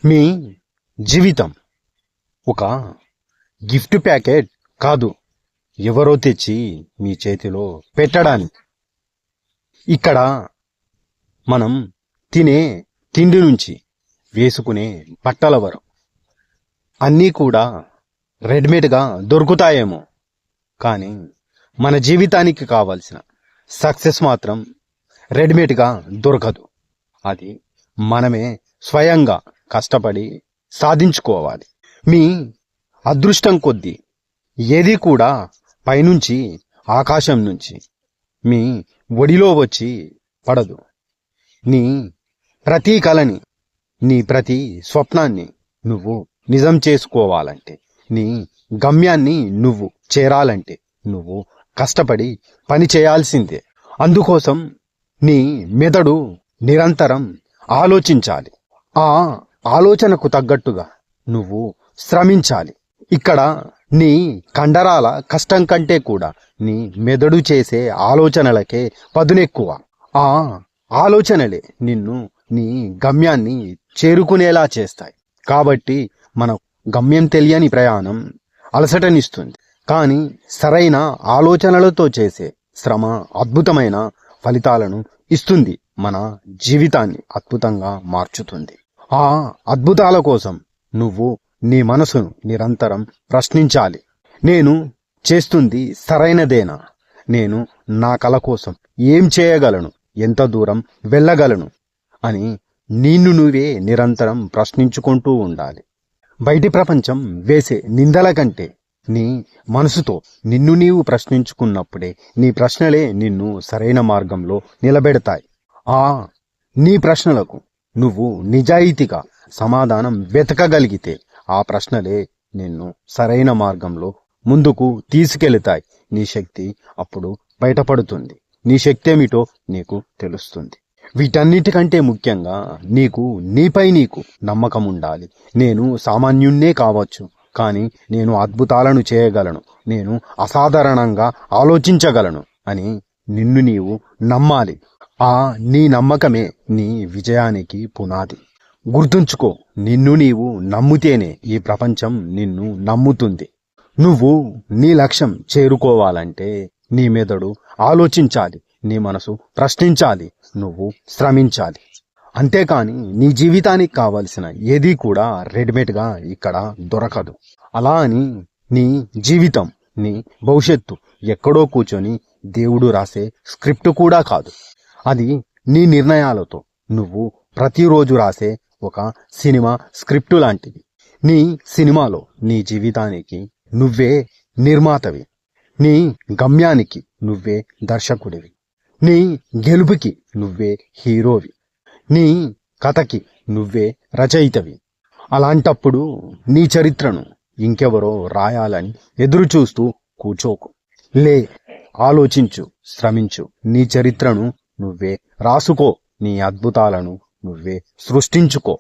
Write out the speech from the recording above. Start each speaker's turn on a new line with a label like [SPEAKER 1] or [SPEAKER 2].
[SPEAKER 1] మీ జీవితం ఒక gift packet కాదు, ఎవరో తెచ్చి మీ చేతిలో పెట్టడానికి. ఇక్కడ మనం తినే తిండి నుంచి వేసుకునే బట్టల వరకు అన్నీ కూడా రెడీమేడ్గా దొరుకుతాయేమో, కానీ మన జీవితానికి కావలసిన సక్సెస్ మాత్రం రెడీమేడ్గా దొరకదు. అది మనమే స్వయంగా కష్టపడి సాధించుకోవాలి. మీ అదృష్టం కొద్దీ ఏది కూడా పైనుంచి ఆకాశం నుంచి మీ ఒడిలో వచ్చి పడదు. నీ ప్రతి కలని, నీ ప్రతి స్వప్నాన్ని నువ్వు నిజం చేసుకోవాలంటే, నీ గమ్యాన్ని నువ్వు చేరాలంటే నువ్వు కష్టపడి పని చేయాల్సిందే. అందుకోసం నీ మెదడు నిరంతరం ఆలోచించాలి. ఆ ఆలోచనకు తగ్గట్టుగా నువ్వు శ్రమించాలి. ఇక్కడ నీ కండరాల కష్టం కంటే కూడా నీ మెదడు చేసే ఆలోచనలకే పదునెక్కువ. ఆ ఆలోచనలే నిన్ను నీ గమ్యాన్ని చేరుకునేలా చేస్తాయి. కాబట్టి మన గమ్యం తెలియని ప్రయాణం అలసటనిస్తుంది, కానీ సరైన ఆలోచనలతో చేసే శ్రమ అద్భుతమైన ఫలితాలను ఇస్తుంది, మన జీవితాన్ని అద్భుతంగా మార్చుతుంది. ఆ అద్భుతాల కోసం నువ్వు నీ మనసును నిరంతరం ప్రశ్నించాలి. నేను చేస్తుంది సరైనదేనా? నేను నా కల కోసం ఏం చేయగలను? ఎంత దూరం వెళ్ళగలను? అని నిన్ను నువ్వే నిరంతరం ప్రశ్నించుకుంటూ ఉండాలి. బయటి ప్రపంచం వేసే నిందల కంటే నీ మనసుతో నిన్ను నీవు ప్రశ్నించుకున్నప్పుడే నీ ప్రశ్నలే నిన్ను సరైన మార్గంలో నిలబెడతాయి. ఆ నీ ప్రశ్నలకు నువ్వు నిజాయితీగా సమాధానం వెతకగలిగితే ఆ ప్రశ్నలే నిన్ను సరైన మార్గంలో ముందుకు తీసుకెళతాయి. నీ శక్తి అప్పుడు బయటపడుతుంది. నీ శక్తి ఏమిటో నీకు తెలుస్తుంది. వీటన్నిటికంటే ముఖ్యంగా నీకు నమ్మకం ఉండాలి. నేను సామాన్యున్నే కావచ్చు, కానీ నేను అద్భుతాలను చేయగలను, నేను అసాధారణంగా ఆలోచించగలను అని నిన్ను నీవు నమ్మాలి. ఆ నీ నమ్మకమే నీ విజయానికి పునాది. గుర్తుంచుకో, నిన్ను నీవు నమ్ముతేనే ఈ ప్రపంచం నిన్ను నమ్ముతుంది. నువ్వు నీ లక్ష్యం చేరుకోవాలంటే నీ మెదడు ఆలోచించాలి, నీ మనసు ప్రశ్నించాలి, నువ్వు శ్రమించాలి. అంతేకాని నీ జీవితానికి కావలసిన ఏదీ కూడా రెడీమేడ్గా ఇక్కడ దొరకదు. అలా అని నీ జీవితం, నీ భవిష్యత్తు ఎక్కడో కూర్చొని దేవుడు రాసే స్క్రిప్ట్ కూడా కాదు. అది నీ నిర్ణయాలతో నువ్వు ప్రతిరోజు రాసే ఒక సినిమా స్క్రిప్టు లాంటిది. నీ సినిమాలో నీ జీవితానికి నువ్వే నిర్మాతవి, నీ గమ్యానికి నువ్వే దర్శకుడివి, నీ గెలుపుకి నువ్వే హీరోవి, నీ కథకి నువ్వే రచయితవి. అలాంటప్పుడు నీ చరిత్రను ఇంకెవరో రాయాలని ఎదురు చూస్తూ కూర్చోకు. లే, ఆలోచించు, శ్రమించు. నీ చరిత్రను నువ్వే రాసుకో, నీ అద్భుతాలను నువ్వే సృష్టించుకో.